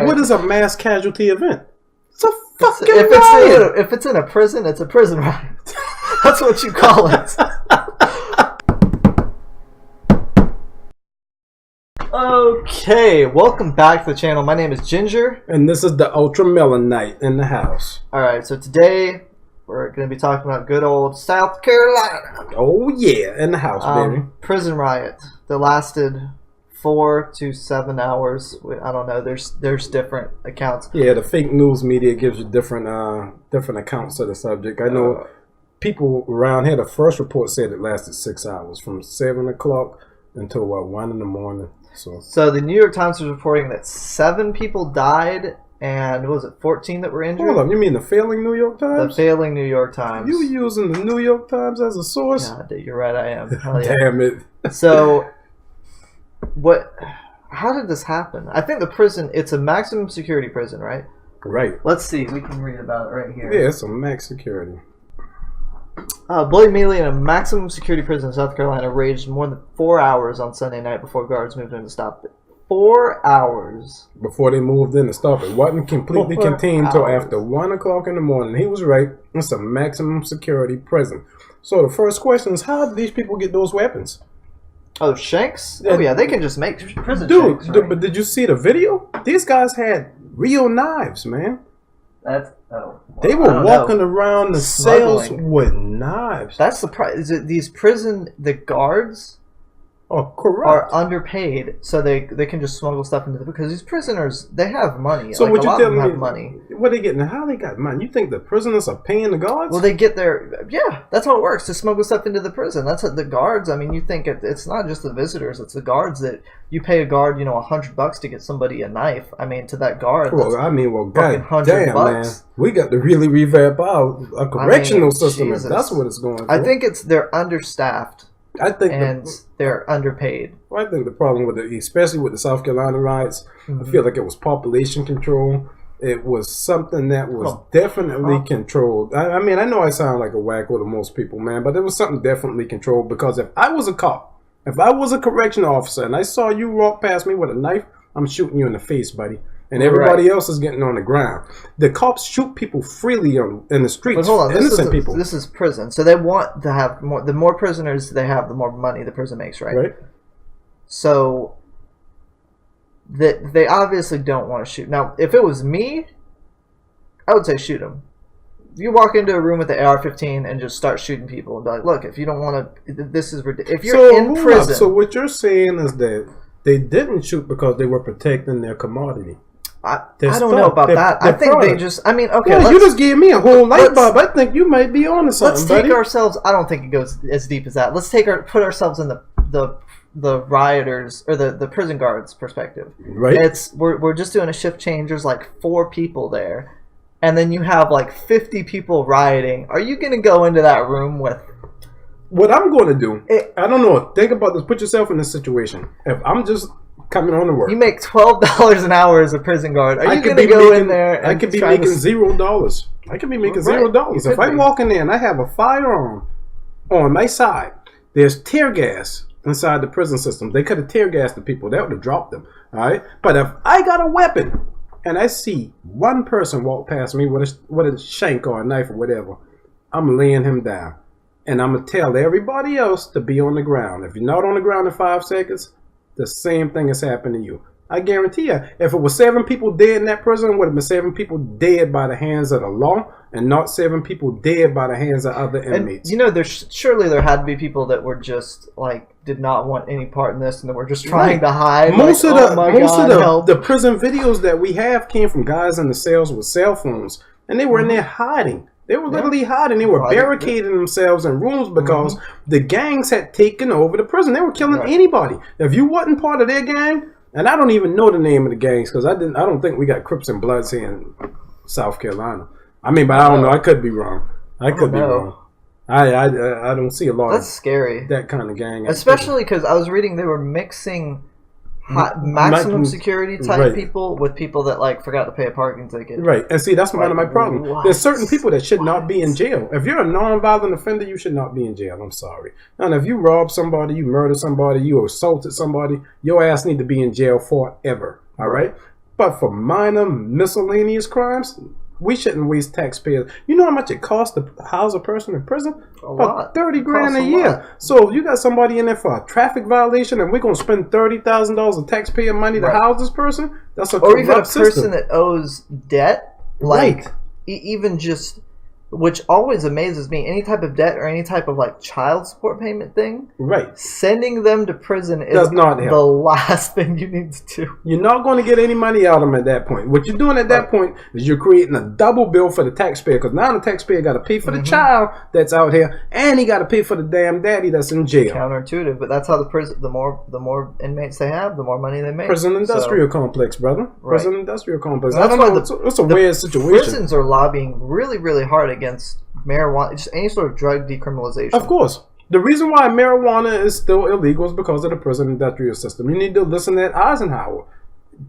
What is a mass casualty event? It's a fucking riot. If it's in a prison, it's a prison riot. That's what you call it. Okay, welcome back to the channel. My name is Ginger. And this is the Ultra Melon Knight in the house. Alright, so today we're going to be talking about good old South Carolina. Oh yeah, in the house, baby. Prison riot that lasted 4 to 7 hours. I don't know. There's different accounts. Yeah, the fake news media gives you different accounts of the subject. I know people around here. The first report said it lasted 6 hours, from 7 o'clock until 1 in the morning. So the New York Times was reporting that 7 people died, and what was it, 14 that were injured? Hold on, you mean the failing New York Times? The failing New York Times. You using the New York Times as a source? God, you're right. I am. Hell yeah. Damn it. So. How did this happen? I think the prison, it's a maximum security prison, right? Right. Let's see. We can read about it right here. Yeah, it's a max security. Bloody melee in a maximum security prison in South Carolina raged more than 4 hours on Sunday night before guards moved in to stop it. 4 hours. Before they moved in to stop it. Wasn't completely contained until after 1 o'clock in the morning. He was right. It's a maximum security prison. So the first question is, how did these people get those weapons? Oh, shanks? Oh, yeah, they can just make prison shanks, right? But did you see the video? These guys had real knives, man. They were walking around the cells with knives. That's the price. Is it the guards are underpaid, so they can just smuggle stuff into because these prisoners, they have money. So like, what you tell me? Have money. What are they getting? How they got money? You think the prisoners are paying the guards? Well, they get their that's how it works, to smuggle stuff into the prison. That's what the guards. I mean, you think it's not just the visitors; it's the guards that you pay a guard, $100 to get somebody a knife. I mean, to that guard. God damn, man, we got to really revamp a correctional system. Jesus. That's what it's going for. I think they're understaffed. They're underpaid. Well, I think the problem with especially with the South Carolina riots, I feel like it was population control. It was something that was definitely controlled. I mean, I know I sound like a wacko to most people, man, but it was something definitely controlled, because if I was a cop, if I was a correctional officer, and I saw you walk past me with a knife, I'm shooting you in the face, buddy. And everybody else is getting on the ground. The cops shoot people freely in the streets. But hold on, innocent people. This is prison, so they want to have more. The more prisoners they have, the more money the prison makes, right? Right. So they obviously don't want to shoot. Now, if it was me, I would say shoot them. You walk into a room with the AR-15 and just start shooting people and be like, "Look, if you don't want to, this is ridiculous." If you're in prison, so what you're saying is that they didn't shoot because they were protecting their commodity. I don't know about that. I think they just... I mean, okay, you just gave me a whole light bulb. I think you might be on to something, Let's take ourselves... I don't think it goes as deep as that. Let's put ourselves in the rioters, or the prison guards' perspective. Right. We're just doing a shift change. There's like 4 people there. And then you have like 50 people rioting. Are you going to go into that room with... What I'm going to do... I don't know. Think about this. Put yourself in this situation. If I'm just... coming on to work. You make $12 an hour as a prison guard. Are you going to go in there and I could be making $0. I could be making $0. If I walk in there and I have a firearm on my side, there's tear gas inside the prison system. They could have tear gassed the people. That would have dropped them. All right? But if I got a weapon and I see one person walk past me with a shank or a knife or whatever, I'm laying him down. And I'm going to tell everybody else to be on the ground. If you're not on the ground in 5 seconds, the same thing has happened to you. I guarantee you, if it was 7 people dead in that prison, it would have been 7 people dead by the hands of the law, and not 7 people dead by the hands of other inmates. And, surely there had to be people that were just like did not want any part in this, and that were just trying to hide. Most of the prison videos that we have came from guys in the cells with cell phones, and they were in there hiding. They were literally hiding. They were barricading themselves in rooms because the gangs had taken over the prison. They were killing anybody. If you wasn't part of their gang, and I don't even know the name of the gangs because I don't think we got Crips and Bloods here in South Carolina. I mean, but I don't know. I could be wrong. I could be wrong. I don't see a lot. That's scary. That kind of gang. Especially because I was reading they were mixing maximum security type people with people that like forgot to pay a parking ticket. Right. And see, that's one of my problems. There's certain people that should not be in jail. If you're a non-violent offender, you should not be in jail. I'm sorry. And if you rob somebody, you murder somebody, you assaulted somebody, your ass need to be in jail forever. All right? But for minor miscellaneous crimes, we shouldn't waste taxpayers. You know how much it costs to house a person in prison? About $30,000 a year. So if you got somebody in there for a traffic violation, and we're gonna spend $30,000 of taxpayer money to house this person, that's a corrupt even a person system. that owes debt, like even just. Which always amazes me. Any type of debt or any type of like child support payment thing, sending them to prison is not the last thing you need to do. You're not going to get any money out of them at that point. What you're doing at that point is you're creating a double bill for the taxpayer, because now the taxpayer got to pay for the child that's out here, and he got to pay for the damn daddy that's in jail. Counterintuitive, but that's how the prison. The more inmates they have, the more money they make. Prison industrial complex, brother. Prison industrial complex. That's why it's a weird situation. Prisons are lobbying really, really hard against marijuana, just any sort of drug decriminalization. Of course. The reason why marijuana is still illegal is because of the prison industrial system. You need to listen to Eisenhower.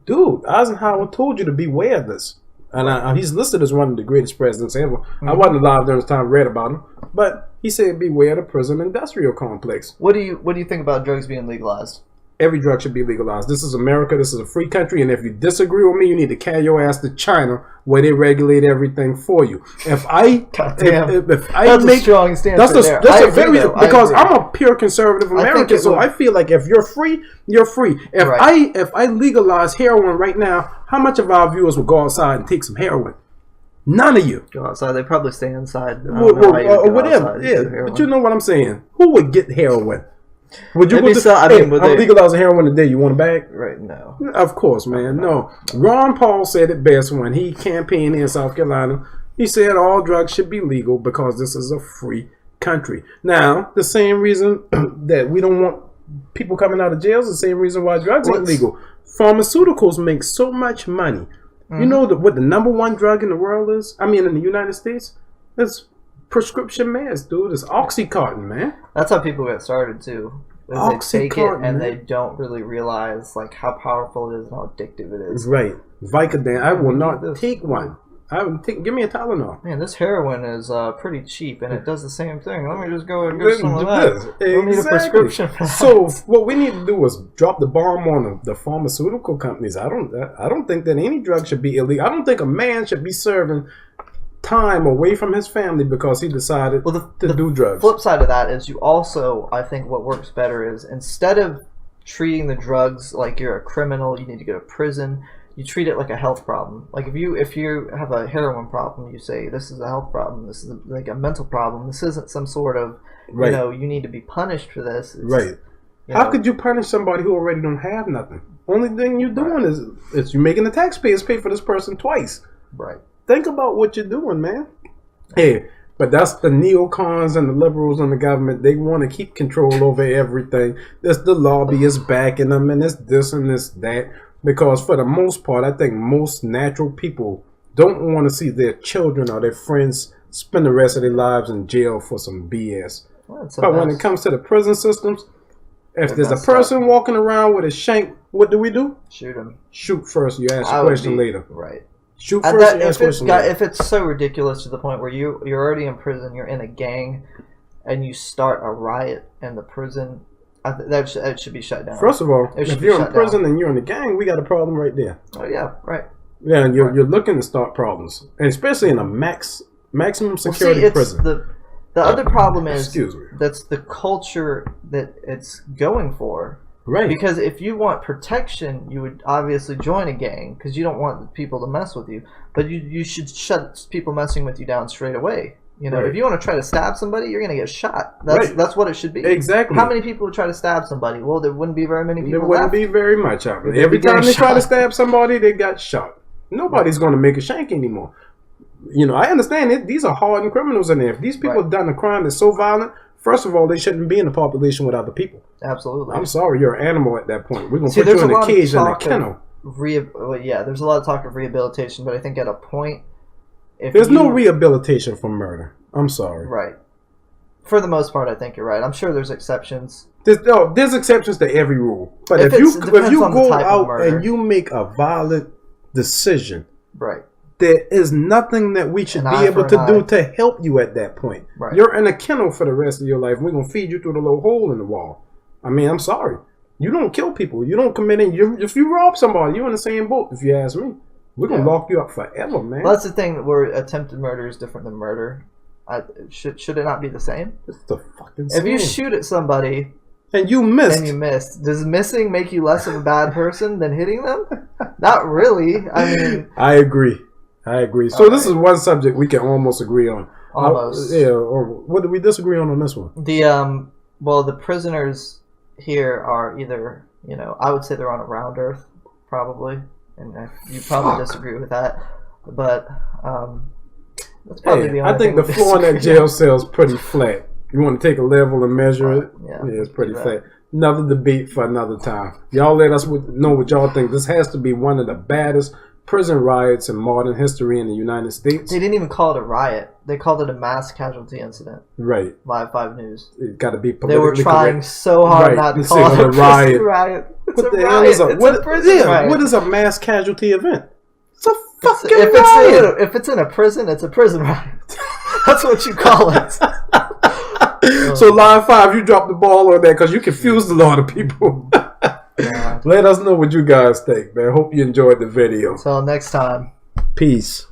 Dude, Eisenhower told you to beware of this. And he's listed as one of the greatest presidents ever. I wasn't alive during this time, read about him. But he said beware the prison industrial complex. What do you think about drugs being legalized? Every drug should be legalized. This is America. This is a free country. And if you disagree with me, you need to carry your ass to China, where they regulate everything for you. If I, if I that's make, a strong stance. Because I'm a pure conservative American, so I feel like if you're free, you're free. If I legalize heroin right now, how much of our viewers will go outside and take some heroin? None of you go outside. They probably stay inside. Or whatever. Yeah, but you know what I'm saying. Who would get heroin? Would you I'm legalizing heroin today? You want a bag? Right, no. Of course, man. No. Ron Paul said it best when he campaigned in South Carolina. He said all drugs should be legal because this is a free country. Now, the same reason that we don't want people coming out of jail is the same reason why drugs ain't legal. Pharmaceuticals make so much money. You know what the number one drug in the world is? I mean, in the United States? It's prescription meds, dude. It's Oxycontin, man. That's how people get started too. They take it and they don't really realize like how powerful it is and how addictive it is. Right. Vicodin. I will not take one. Give me a Tylenol. Man, this heroin is pretty cheap and it does the same thing. Let me just go and get some of that. We need a prescription for that. So what we need to do is drop the bomb on the pharmaceutical companies. I don't think that any drug should be illegal. I don't think a man should be serving time away from his family because he decided to do drugs. Flip side of that is you also, I think what works better is instead of treating the drugs like you're a criminal, you need to go to prison, you treat it like a health problem. Like if you have a heroin problem, you say this is a health problem, this is like a mental problem, this isn't some sort of you need to be punished for this. How could you punish somebody who already don't have nothing? Only thing you're doing is you're making the taxpayers pay for this person twice. Right. Think about what you're doing, man. Hey, but that's the neocons and the liberals and the government. They want to keep control over everything. There's the lobbyists backing them, and it's this and this that. Because for the most part, I think most natural people don't want to see their children or their friends spend the rest of their lives in jail for some BS. But when it comes to the prison systems, if there's a person walking around with a shank, what do? Shoot him. Shoot first. You ask a question later. Right. Shoot first. If it's so ridiculous to the point where you're already in prison, you're in a gang, and you start a riot in the prison, that should be shut down. First of all, if you're in prison and you're in a gang, we got a problem right there. Oh yeah, right. Yeah, and you're looking to start problems, and especially in a maximum security prison. The other problem is that's the culture that it's going for. Right. Because if you want protection, you would obviously join a gang because you don't want people to mess with you. But you should shut people messing with you down straight away. You know, if you want to try to stab somebody, you're going to get shot. That's what it should be. Exactly. How many people would try to stab somebody? Well, there wouldn't be very many people There wouldn't be very much out there. Every time they try to stab somebody, they got shot. Nobody's going to make a shank anymore. You know, I understand it. These are hardened criminals in there. If these people have done a crime that's so violent, first of all, they shouldn't be in the population with other people. Absolutely. I'm sorry, you're an animal at that point. We're going to put you in a cage in a kennel. There's a lot of talk of rehabilitation, but I think at a point... There's no rehabilitation for murder. I'm sorry. Right. For the most part, I think you're right. I'm sure there's exceptions. There's exceptions to every rule. But if you go out and you make a violent decision... Right. There is nothing that we should be able to do to help you at that point. Right. You're in a kennel for the rest of your life. We're going to feed you through the little hole in the wall. I mean, I'm sorry. You don't kill people. You don't commit any. If you rob somebody, you're in the same boat. If you ask me, we're gonna lock you up forever, man. Well, that's the thing. Where attempted murder is different than murder. Should it not be the same? It's the fucking same. If you shoot at somebody and you missed, does missing make you less of a bad person than hitting them? Not really. I mean, I agree. So this is one subject we can almost agree on. Almost. Or what did we disagree on this one? The prisoners here are either, I would say they're on a round earth, probably, and you probably disagree with that, but that's probably the only I think the floor in that jail cell is pretty flat. You want to take a level and measure it? Yeah, it's pretty flat. Another debate for another time. Y'all let us know what y'all think. This has to be one of the baddest prison riots in modern history in the United States. They didn't even call it a riot. They called it a mass casualty incident. Right. Live 5 News. It got to be politically correct. They were trying so hard not to call it a riot. It's a riot. It's a prison riot. What is a mass casualty event? It's a fucking riot. If it's in a prison, it's a prison riot. That's what you call it. So Live 5, you dropped the ball on that because you confused a lot of people. Let us know what you guys think, man. Hope you enjoyed the video. Until next time. Peace.